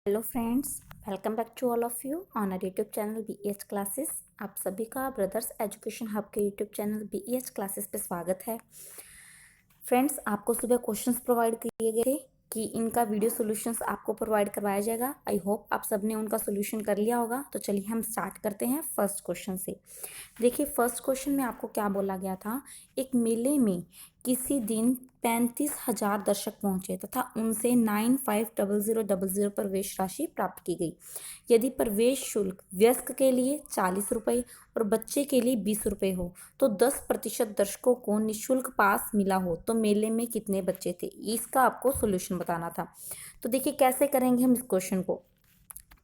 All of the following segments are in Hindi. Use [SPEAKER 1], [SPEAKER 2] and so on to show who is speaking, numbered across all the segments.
[SPEAKER 1] Hello friends, welcome back to all of you on our YouTube channel BEH classes. आप सभी का ब्रदर्स एजुकेशन हब के यूट्यूब चैनल बीईएच क्लासेस पे स्वागत है। फ्रेंड्स, आपको सुबह क्वेश्चंस प्रोवाइड किए गए थे कि इनका वीडियो सॉल्यूशंस आपको प्रोवाइड करवाया जाएगा। आई होप आप सबने उनका सॉल्यूशन कर लिया होगा। तो चलिए हम स्टार्ट करते हैं फर्स्ट क्वेश्चन से। देखिए, फर्स्ट क्वेश्चन में आपको क्या बोला गया था। एक मेले में किसी दिन 35,000 दर्शक पहुंचे तथा उनसे 950000 प्रवेश राशि प्राप्त की गई। यदि प्रवेश शुल्क वयस्क के लिए 40 रुपये और बच्चे के लिए 20 रुपये हो तो 10% दर्शकों को निःशुल्क पास मिला हो तो मेले में कितने बच्चे थे। इसका आपको सोल्यूशन बताना था। तो देखिए कैसे करेंगे हम इस क्वेश्चन को।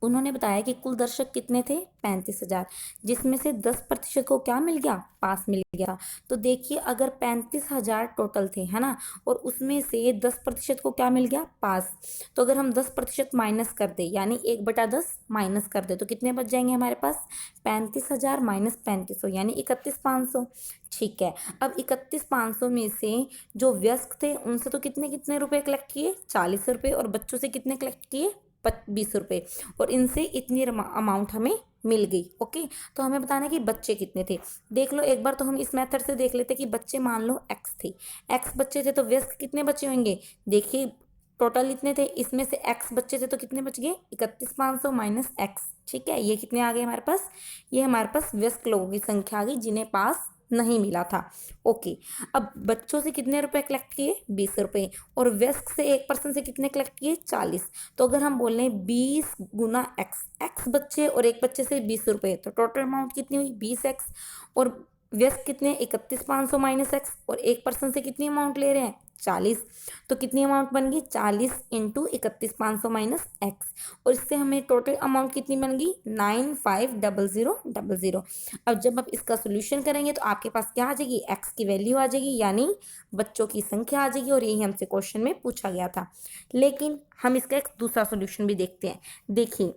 [SPEAKER 1] उन्होंने बताया कि कुल दर्शक कितने थे, 35,000, जिसमें से 10% को क्या मिल गया, पास मिल गया। तो देखिए अगर 35,000 टोटल थे, है ना, और उसमें से 10% को क्या मिल गया, पास। तो अगर हम 10% माइनस कर दे यानी 1/10 माइनस कर दे तो कितने बच जाएंगे हमारे पास, 35,000 माइनस 3500 यानी 31,500। ठीक है, अब 31,500 में से जो वयस्क थे उनसे तो कितने कितने रुपए कलेक्ट किए, 40 रुपये, और बच्चों से कितने कलेक्ट किए, 20 रुपये, और इनसे इतनी अमाउंट हमें मिल गई। ओके, तो हमें बताना है कि बच्चे कितने थे। देख लो एक बार तो हम इस मेथड से देख लेते कि बच्चे मान लो एक्स थे, एक्स बच्चे थे तो व्यस्क कितने बचे होंगे। देखिए टोटल इतने थे, इसमें से एक्स बच्चे थे तो कितने बच गए, 31,500 माइनस एक्स। ठीक है, ये कितने आ गए हमारे पास, ये हमारे पास व्यस्क लोगों की संख्या आ गई जिन्हें पास नहीं मिला था। ओके, अब बच्चों से कितने रुपए कलेक्ट किए, 20 रुपये, और व्यस्क से एक पर्सन से कितने कलेक्ट किए, 40। तो अगर हम बोल रहे हैं 20 गुना एक्स, एक्स बच्चे और एक बच्चे से 20 रुपये, तो टोटल अमाउंट कितनी हुई, 20x, और व्यस्क कितने, 31,500 माइनस एक्स, और एक पर्सन से कितनी अमाउंट ले रहे हैं, 40। तो कितनी अमाउंट बन गई, 40 इंटू 31,500 माइनस एक्स, और इससे हमें टोटल अमाउंट कितनी बन गई, 950000। अब जब आप इसका सोल्यूशन करेंगे तो आपके पास क्या आ जाएगी, एक्स की वैल्यू आ जाएगी यानी बच्चों की संख्या आ जाएगी, और यही हमसे क्वेश्चन में पूछा गया था। लेकिन हम इसका एक दूसरा सोल्यूशन भी देखते हैं। देखिए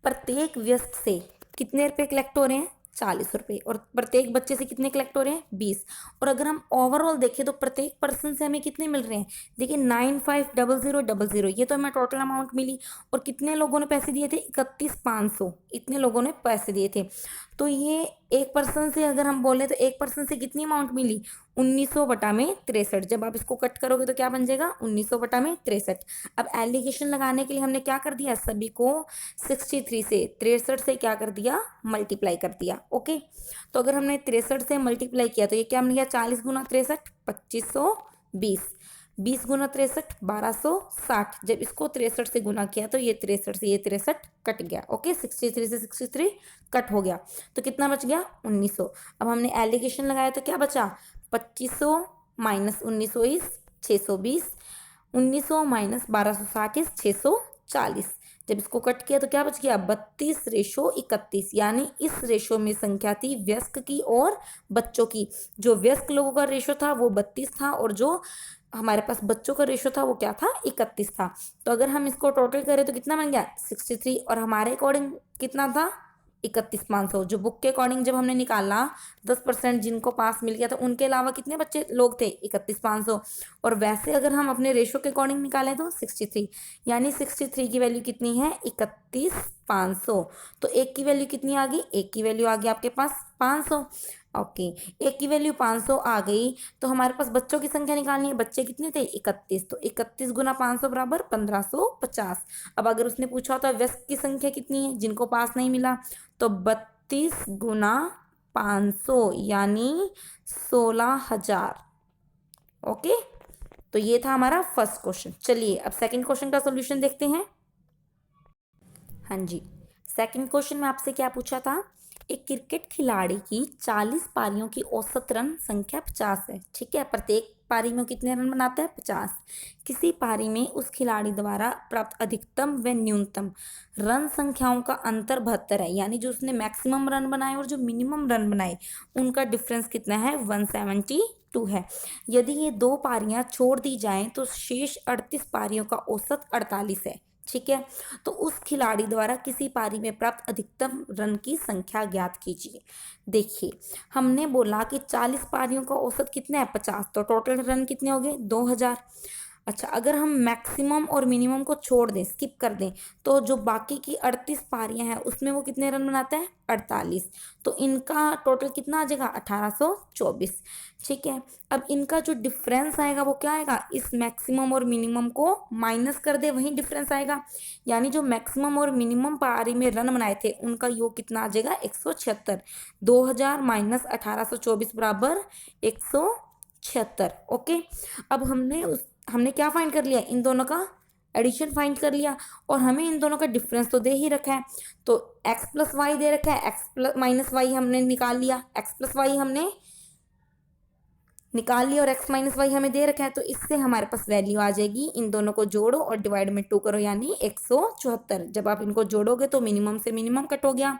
[SPEAKER 1] प्रत्येक व्यस्त से कितने रुपए कलेक्ट हो रहे हैं, 40 रुपये, और प्रत्येक बच्चे से कितने कलेक्ट हो रहे हैं, 20। और अगर हम ओवरऑल देखें तो प्रत्येक पर्सन से हमें कितने मिल रहे हैं, देखिए 950000, ये तो हमें टोटल अमाउंट मिली। और कितने लोगों ने पैसे दिए थे, 31,500, इतने लोगों ने पैसे दिए थे। तो ये एक पर्सन से अगर हम बोले तो एक पर्सन से कितनी अमाउंट मिली, 1900/63। जब आप इसको कट करोगे तो क्या बन जाएगा, 1900/63। अब एलिगेशन लगाने के लिए हमने क्या कर दिया, सभी को 63 से 63 से क्या कर दिया, मल्टीप्लाई कर दिया। ओके, तो अगर हमने 63 से मल्टीप्लाई किया तो ये क्या बन गया, 40 गुना 63 2520, 20 गुना 63 1260। जब इसको 63 से गुना किया तो ये 63 से ये 63 कट गया। ओके, 63 से 63 कट हो गया तो कितना बच गया, 1900। अब हमने एलिगेशन लगाया तो क्या बचा, 2500 माइनस 1900 इज 620, 1900 माइनस 1260 इज 640। जब इसको कट किया तो क्या बच गया, 32:31, यानी इस रेशो में संख्या थी व्यस्क की और बच्चों की। जो व्यस्क लोगों का रेशो था वो 32 था, और जो हमारे पास बच्चों का रेशो था वो क्या था, 31 था। तो अगर हम इसको टोटल करें तो कितना बन गया, 63, और हमारे अकॉर्डिंग कितना था, 31,500। जो बुक के अकॉर्डिंग जब हमने निकाला 10% जिनको पास मिल गया था उनके अलावा कितने बच्चे लोग थे, 31,500। और वैसे अगर हम अपने रेशो के अकॉर्डिंग निकालें तो 63, यानी 63 की वैल्यू कितनी है, 31,500। तो एक की वैल्यू कितनी आ गई, एक की वैल्यू आ गई आपके पास 500। ओके, एक की वैल्यू 500 आ गई तो हमारे पास बच्चों की संख्या निकालनी है। बच्चे कितने थे, 31, तो 31 गुना 500 बराबर 1550। अब अगर उसने पूछा होता व्यस्क की संख्या कितनी है जिनको पास नहीं मिला, तो 32 गुना 500 यानी 16,000। ओके, तो ये था हमारा फर्स्ट क्वेश्चन। चलिए अब सेकंड क्वेश्चन का सॉल्यूशन देखते हैं। हाँ जी, सेकंड क्वेश्चन में आपसे क्या पूछा था, एक क्रिकेट खिलाड़ी की 40 पारियों की औसत रन संख्या 50 है। ठीक है, प्रत्येक पारी में कितने रन बनाता है, 50। किसी पारी में उस खिलाड़ी द्वारा प्राप्त अधिकतम व न्यूनतम रन संख्याओं का अंतर 72 है, यानी जो उसने मैक्सिमम रन बनाए और जो मिनिमम रन बनाए उनका डिफरेंस कितना है, 172 है। यदि ये दो पारियां छोड़ दी जाएं तो शेष 38 पारियों का औसत 48 है। ठीक है, तो उस खिलाड़ी द्वारा किसी पारी में प्राप्त अधिकतम रन की संख्या ज्ञात कीजिए। देखिए हमने बोला कि 40 पारियों का औसत कितना है, 50, तो टोटल रन कितने हो गए, 2000। अच्छा, अगर हम मैक्सिमम और मिनिमम को छोड़ दें, स्किप कर दें, तो जो बाकी की 38 पारियां हैं उसमें वो कितने रन बनाता है? 48। तो इनका टोटल कितना आ जाएगा? 1824। ठीक है, अब इनका जो डिफरेंस आएगा वो क्या आएगा? इस मैक्सिमम और मिनिमम को माइनस कर दे, वही डिफरेंस आएगा। यानी जो मैक्सिमम और मिनिमम पारी में रन बनाए थे उनका योग कितना आ जाएगा? 176। 2000 माइनस 1824 बराबर 176। ओके, अब हमने क्या फाइंड कर लिया? इन दोनों का एडिशन फाइंड कर लिया, और हमें इन दोनों का डिफरेंस तो दे ही रखा है। तो x प्लस वाई दे रखा है, x प्लस माइनस वाई हमने निकाल लिया, x प्लस वाई हमने निकाल लिया और x माइनस वाई हमें दे रखा है। तो इससे हमारे पास वैल्यू आ जाएगी, इन दोनों को जोड़ो और डिवाइड में 2 करो, यानी 174। जब आप इनको जोड़ोगे तो मिनिमम से मिनिमम कट हो गया,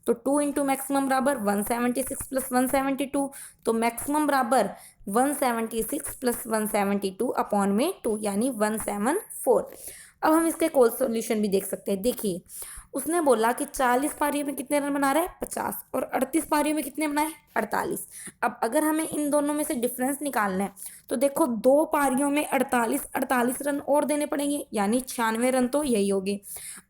[SPEAKER 1] तो 2 इंटू मैक्सिमम बराबर 176 प्लस 172। तो मैक्सिमम बराबर 176 प्लस 172 अपॉन में 2, यानी 174। अब हम इसका एक और सोल्यूशन भी देख सकते हैं। देखिए, उसने बोला कि 40 पारियों में कितने रन बना रहा है? 50। और 38 पारियों में कितने बनाए? 48। अब अगर हमें इन दोनों में से डिफरेंस निकालना है तो देखो, 2 पारियों में 48 रन और देने पड़ेंगे, यानी 96 रन तो यही होंगे।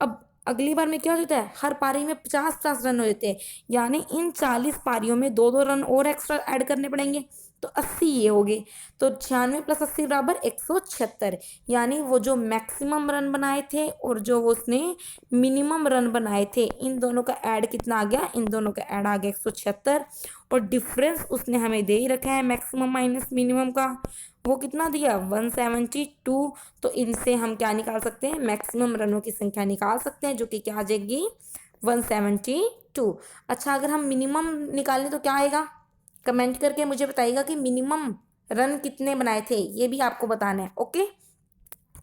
[SPEAKER 1] अब अगली बार में क्या हो जाता है? हर पारी में 50-50 रन हो जाते हैं, यानी इन 40 पारियों में 2-2 रन और एक्स्ट्रा ऐड करने पड़ेंगे, तो 80 ये हो गए। तो 96 प्लस 80 बराबर 176। यानी वो जो मैक्सिमम रन बनाए थे और जो उसने मिनिमम रन बनाए थे, इन दोनों का ऐड कितना आ गया? इन दोनों का ऐड आ गया 176। और डिफरेंस उसने हमें दे ही रखा है मैक्सिमम माइनस मिनिमम का, वो कितना दिया? 172। तो इनसे हम क्या निकाल सकते हैं? मैक्सिमम रनों की संख्या निकाल सकते हैं, जो कि क्या आ जाएगी? 172। अच्छा, अगर हम मिनिमम निकालें तो क्या आएगा? कमेंट करके मुझे बताइएगा कि मिनिमम रन कितने बनाए थे, ये भी आपको बताना है। ओके,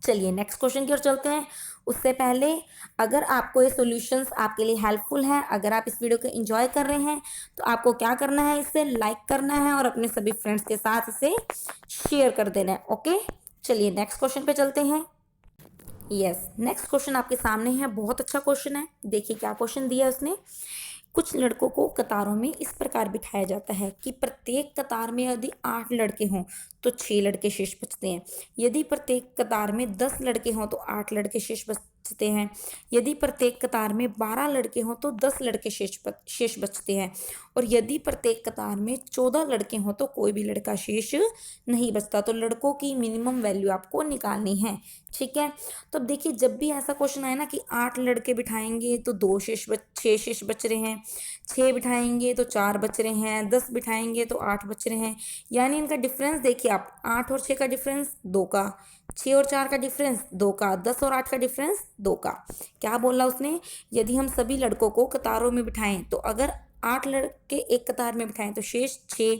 [SPEAKER 1] चलिए नेक्स्ट क्वेश्चन की ओर चलते हैं। उससे पहले, अगर आपको ये सॉल्यूशंस आपके लिए हेल्पफुल है, अगर आप इस वीडियो को एंजॉय कर रहे हैं, तो आपको क्या करना है? इसे लाइक करना है और अपने सभी फ्रेंड्स के साथ इसे शेयर कर देना है। ओके, चलिए नेक्स्ट क्वेश्चन पे चलते हैं। यस, नेक्स्ट क्वेश्चन आपके सामने है, बहुत अच्छा क्वेश्चन है। देखिए क्या क्वेश्चन दिया है उसने। कुछ लड़कों को कतारों में इस प्रकार बिठाया जाता है कि प्रत्येक कतार में यदि 8 लड़के हों तो 6 लड़के शेष बचते हैं। यदि प्रत्येक कतार में 10 लड़के हों तो 8 लड़के शेष बचते हैं। यदि प्रत्येक कतार में 12 लड़के हों तो 10 लड़के शेष बचते हैं। और यदि प्रत्येक कतार में 14 लड़के हों तो कोई भी लड़का शेष नहीं बचता। तो लड़कों की मिनिमम वैल्यू आपको निकालनी है। ठीक है, तो अब देखिए, जब भी ऐसा क्वेश्चन आए ना कि 8 लड़के बिठाएंगे तो 6 शेष बच रहे हैं, 6 बिठाएंगे तो 4 बच रहे हैं, 10 बिठाएंगे तो 8 बच रहे हैं, यानी इनका डिफरेंस देखिए आप, 8 और 6 का डिफरेंस 2 का, 6 और 4 का डिफरेंस 2 का, 10 और 8 का डिफरेंस 2 का। क्या बोला उसने? यदि हम सभी लड़कों को कतारों में बिठाएं, तो अगर 8 लड़के एक कतार में बिठाएं तो शेष 6,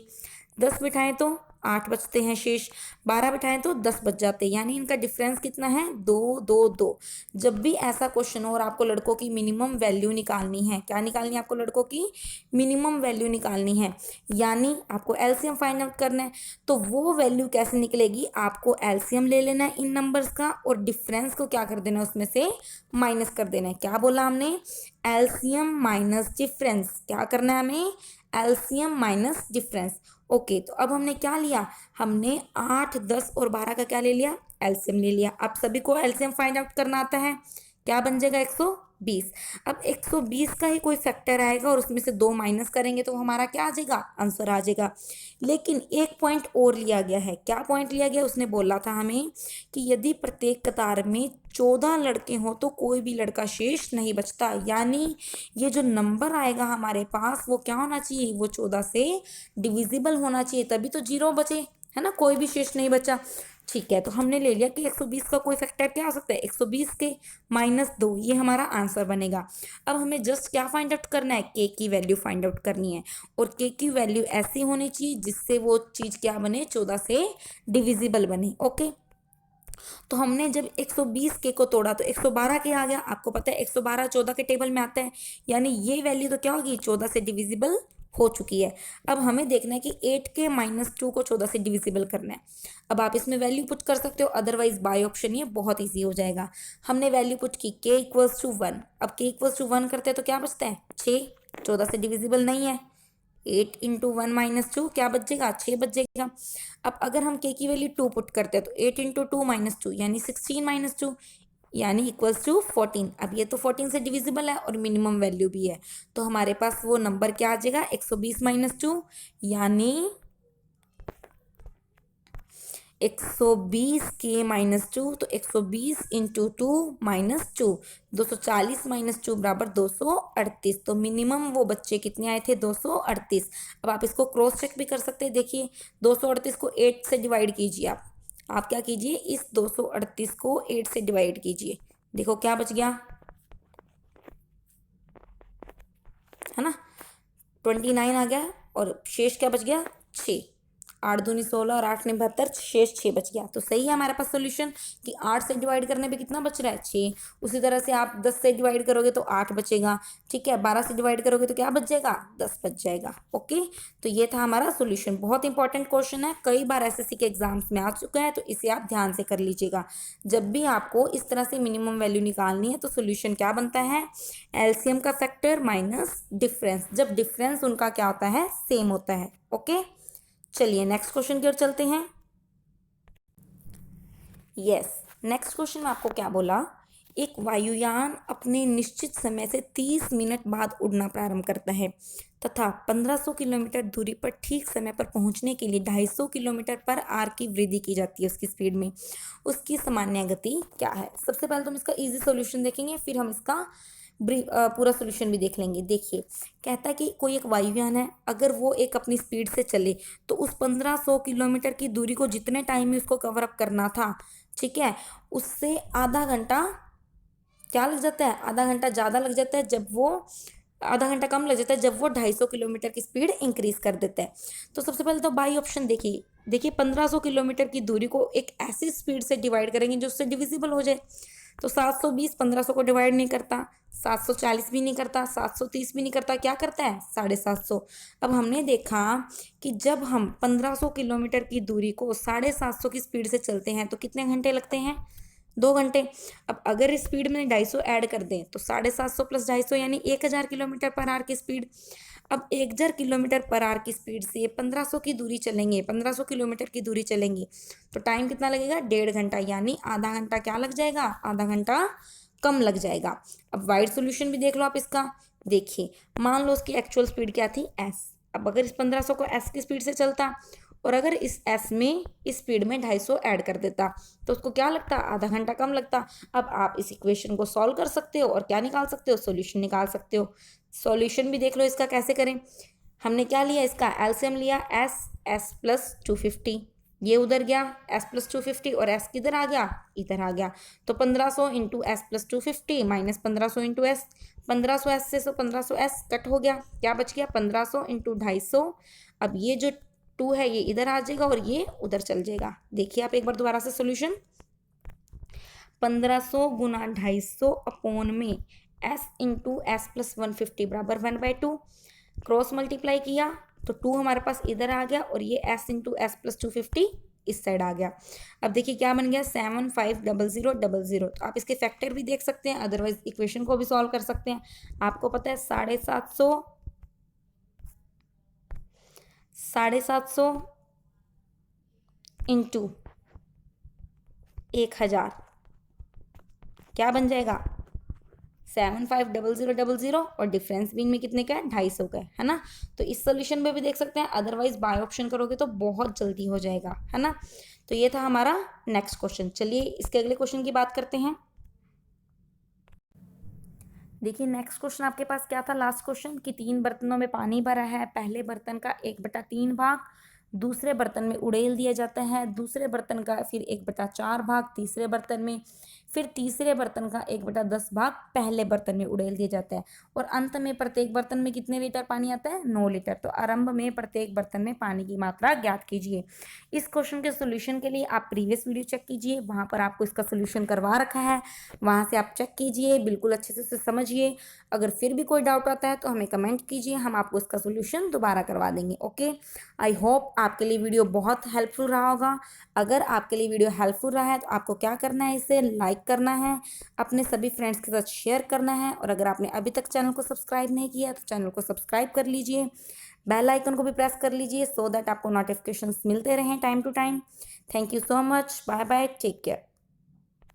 [SPEAKER 1] 10 बिठाएं तो 8 बचते हैं शेष, 12 बिठाएं तो 10 बच जाते हैं, यानी इनका डिफरेंस कितना है? 2 2 2। जब भी ऐसा क्वेश्चन हो और आपको लड़कों की मिनिमम वैल्यू निकालनी है, क्या निकालनी है आपको? लड़कों की मिनिमम वैल्यू निकालनी है, यानी आपको एलसीएम फाइंड आउट करना है। तो वो वैल्यू कैसे निकलेगी? आपको एलसीएम ले लेना है इन नंबर्स का और डिफरेंस को क्या कर देना है? उसमें से माइनस कर देना है। क्या बोला हमने? LCM minus difference. क्या करना है हमें? LCM minus difference. ओके, तो अब हमने क्या लिया? हमने 8, 10 और 12 का क्या ले लिया? एलसीएम ले लिया। अब सभी को एलसीएम फाइंड आउट करना आता है। क्या बन जाएगा? 120। अब 120 का ही कोई फैक्टर आएगा और उसमें से 2 माइनस करेंगे तो हमारा क्या आ जाएगा? आंसर आ जाएगा। लेकिन एक पॉइंट और लिया गया है। क्या पॉइंट लिया गया? उसने बोला था हमें कि यदि प्रत्येक कतार में 14 लड़के हों तो कोई भी लड़का शेष नहीं बचता, यानी ये जो नंबर आएगा हमारे पास वो क्या होना चाहिए? वो 14 से डिविजिबल होना चाहिए, तभी तो 0 बचे, है ना? कोई भी शेष नहीं बचा। ठीक है, तो हमने ले लिया कि 120 का कोई फैक्टर क्या हो सकता है? 120 के -2, ये हमारा आंसर बनेगा। अब हमें जस्ट क्या फाइंड आउट करना है? के की वैल्यू फाइंड आउट करनी है, और के की वैल्यू ऐसी होनी चाहिए जिससे वो चीज़ क्या बने? 14 से डिविजिबल बने। ओके, तो हमने जब 120 के को तोड़ा तो 112 के आ गया। आपको पता है 112 14 के टेबल में आता है, यानी ये वैल्यू तो क्या होगी? 14 से डिविजिबल हो चुकी है। अब हमें देखना है कि 8 के -2 को 14 से डिविजिबल करना है। अब आप इसमें वैल्यू पुट कर सकते हो, अदरवाइज बाय ऑप्शन ये बहुत ईजी हो जाएगा। हमने वैल्यू पुट की k = 1। अब k = 1 करते हैं तो क्या बचता है? 6। 14 से डिविजिबल नहीं है, 8 इंटू 1 - 2 क्या बचेगा, 6 बचेगा। अब अगर हम के की वैल्यू 2 पुट करते हैं तो 8 इंटू 2 - 2 यानी 16 - 2 यानी इक्वल्स टू 14। अब ये तो 14 से डिविजिबल है और मिनिमम वैल्यू भी है, तो हमारे पास वो नंबर क्या आ जाएगा, 120 - 2 यानी 120 के -2, तो 120 इंटू 2 - 2 240 - 2 बराबर 238। तो मिनिमम वो बच्चे कितने आए थे, 238। अब आप इसको क्रॉस चेक भी कर सकते हैं। देखिए 238 को 8 से डिवाइड कीजिए। आप क्या कीजिए, इस 238 को 8 से डिवाइड कीजिए। देखो क्या बच गया, है ना, 29 आ गया और शेष क्या बच गया, 6। 8 दूनी 16 और 8 ने 72, शेष 6 बच गया। तो सही है हमारे पास सोल्यूशन कि 8 से डिवाइड करने पे कितना बच रहा है, 6। उसी तरह से आप 10 से डिवाइड करोगे तो 8 बचेगा, ठीक है। 12 से डिवाइड करोगे तो क्या बच जाएगा, 10 बच जाएगा। ओके, तो ये था हमारा सोल्यूशन। बहुत इंपॉर्टेंट क्वेश्चन है, कई बार एसएससी के एग्जाम्स में आ चुका है, तो इसे आप ध्यान से कर लीजिएगा। जब भी आपको इस तरह से मिनिमम वैल्यू निकालनी है तो सोल्यूशन क्या बनता है, एलसीएम का फैक्टर माइनस डिफरेंस, जब डिफरेंस उनका क्या होता है, सेम होता है। ओके, चलिए नेक्स्ट क्वेश्चन की ओर चलते हैं। यस, नेक्स्ट क्वेश्चन में आपको क्या बोला, एक वायुयान अपने निश्चित समय से 30 मिनट बाद उड़ना प्रारंभ करता है तथा 1500 किलोमीटर दूरी पर ठीक समय पर पहुंचने के लिए 250 किलोमीटर पर आवर की वृद्धि की जाती है उसकी स्पीड में। उसकी सामान्य गति क्या है। सबसे पहले तो हम इसका इजी सॉल्यूशन देखेंगे, फिर हम इसका पूरा सोल्यूशन भी देख लेंगे। देखिए कहता है कि कोई एक वायुयान है, अगर वो एक अपनी स्पीड से चले तो उस 1500 किलोमीटर की दूरी को जितने टाइम में उसको कवर अप करना था, ठीक है, उससे आधा घंटा क्या लग जाता है, आधा घंटा ज़्यादा लग जाता है जब वो, आधा घंटा कम लग जाता है जब वो 250 किलोमीटर की स्पीड इंक्रीज कर देता है। तो सबसे पहले तो बाई ऑप्शन देखिए, देखिए 1500 किलोमीटर की दूरी को एक ऐसी स्पीड से डिवाइड करेंगे जो उससे डिविजिबल हो जाए। तो 720 1500 को डिवाइड नहीं करता, 740 भी नहीं करता, 730 भी नहीं करता, क्या करता है, 750। अब हमने देखा कि जब हम 1500 किलोमीटर की दूरी को 750 की स्पीड से चलते हैं तो कितने घंटे लगते हैं, 2 घंटे। अब अगर इस स्पीड में 250 ऐड कर दें तो 750 प्लस 250 यानी 1000 किलोमीटर पर आवर की स्पीड। अब 1000 किलोमीटर पर आवर की स्पीड से 1500 की दूरी चलेंगे, 1500 किलोमीटर की दूरी चलेंगे तो टाइम कितना लगेगा, 1.5 घंटा, यानी आधा घंटा क्या लग जाएगा, आधा घंटा कम लग जाएगा। अब वाइड सोल्यूशन भी देख लो आप इसका। देखिए मान लो उसकी एक्चुअल स्पीड क्या थी, एस। अब अगर इस 1500 को एस की स्पीड से चलता और अगर इस एस में इस स्पीड में 250 ऐड कर देता तो उसको क्या लगता, आधा घंटा कम लगता। अब आप इस इक्वेशन को सॉल्व कर सकते हो और क्या निकाल सकते हो, सॉल्यूशन निकाल सकते हो। सॉल्यूशन भी देख लो इसका कैसे करें। हमने क्या लिया, इसका एलसीएम लिया, एस, एस प्लस 250, ये उधर गया एस प्लस 250 और एस किधर आ गया, इधर आ गया। तो 1500 into S plus 250 minus 1500 into S, 1500 S से 1500 एस कट हो गया, क्या बच गया, 1500 इंटू 250। अब ये जो 2 है ये इधर आ जाएगा और ये उधर चल जाएगा। देखिए आप एक बार दोबारा से सोल्यूशन, 1500 गुना 250 अपॉन में एस इंटू एस प्लस 150 बराबर 1/2, क्रॉस मल्टीप्लाई किया तो 2 हमारे पास इधर आ गया और ये एस इंटू एस प्लस 250 इस साइड आ गया। अब देखिए क्या बन गया, 750000। तो आप इसके फैक्टर भी देख सकते हैं, अदरवाइज इक्वेशन को भी सॉल्व कर सकते हैं। आपको पता है 750 इंटू 1000 क्या बन जाएगा, 750000 और डिफरेंस भी इनमें कितने का है, 250 का है ना। तो इस सोल्यूशन में भी देख सकते हैं, अदरवाइज बाय ऑप्शन करोगे तो बहुत जल्दी हो जाएगा, है ना। तो ये था हमारा नेक्स्ट क्वेश्चन। चलिए इसके अगले क्वेश्चन की बात करते हैं। देखिए नेक्स्ट क्वेश्चन आपके पास क्या था, लास्ट क्वेश्चन, कि 3 बर्तनों में पानी भरा है, पहले बर्तन का 1/3 भाग दूसरे बर्तन में उड़ेल दिया जाता है, दूसरे बर्तन का फिर 1/4 भाग तीसरे बर्तन में, फिर तीसरे बर्तन का 1/10 भाग पहले बर्तन में उड़ेल दिया जाता है, और अंत में प्रत्येक बर्तन में कितने लीटर पानी आता है, 9 लीटर। तो आरंभ में प्रत्येक बर्तन में पानी की मात्रा ज्ञात कीजिए। इस क्वेश्चन के सोल्यूशन के लिए आप प्रीवियस वीडियो चेक कीजिए, वहाँ पर आपको इसका सोल्यूशन करवा रखा है, वहाँ से आप चेक कीजिए, बिल्कुल अच्छे से उसे समझिए। अगर फिर भी कोई डाउट आता है तो हमें कमेंट कीजिए, हम आपको इसका सोल्यूशन दोबारा करवा देंगे। ओके, आई होप आपके लिए वीडियो बहुत हेल्पफुल रहा होगा। अगर आपके लिए वीडियो हेल्पफुल रहा है तो आपको क्या करना है, इसे लाइक लाइक करना है, अपने सभी फ्रेंड्स के साथ शेयर करना है, और अगर आपने अभी तक चैनल को सब्सक्राइब नहीं किया तो चैनल को सब्सक्राइब कर लीजिए, बेल आइकन को भी प्रेस कर लीजिए सो दैट आपको नोटिफिकेशंस मिलते रहें time to time. Thank you so much, bye bye, take care.